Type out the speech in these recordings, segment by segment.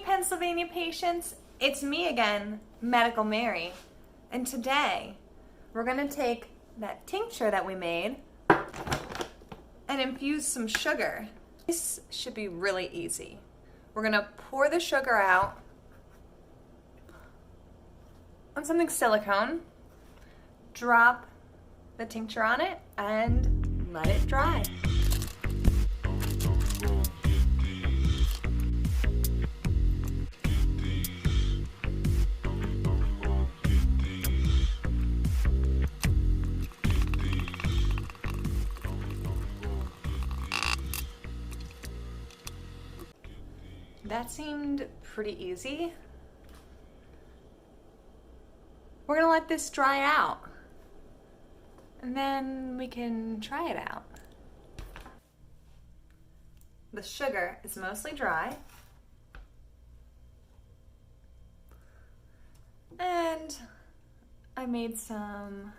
Pennsylvania patients, it's me again, Medical Mary. And today, we're gonna take that tincture that we made and infuse some sugar. This should be really easy. We're gonna pour the sugar out on something silicone, drop the tincture on it, and let it dry. That seemed pretty easy. We're gonna let this dry out, and then we can try it out. The sugar is mostly dry, and I made some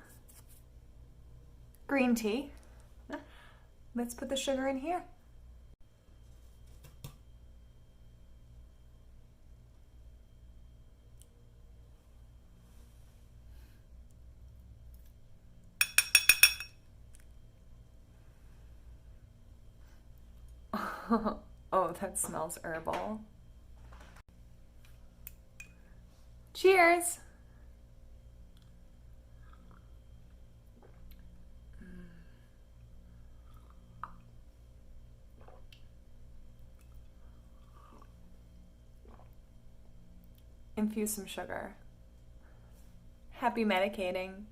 green tea. Let's put the sugar in here. Oh, that smells herbal. Cheers! Infuse some sugar. Happy medicating.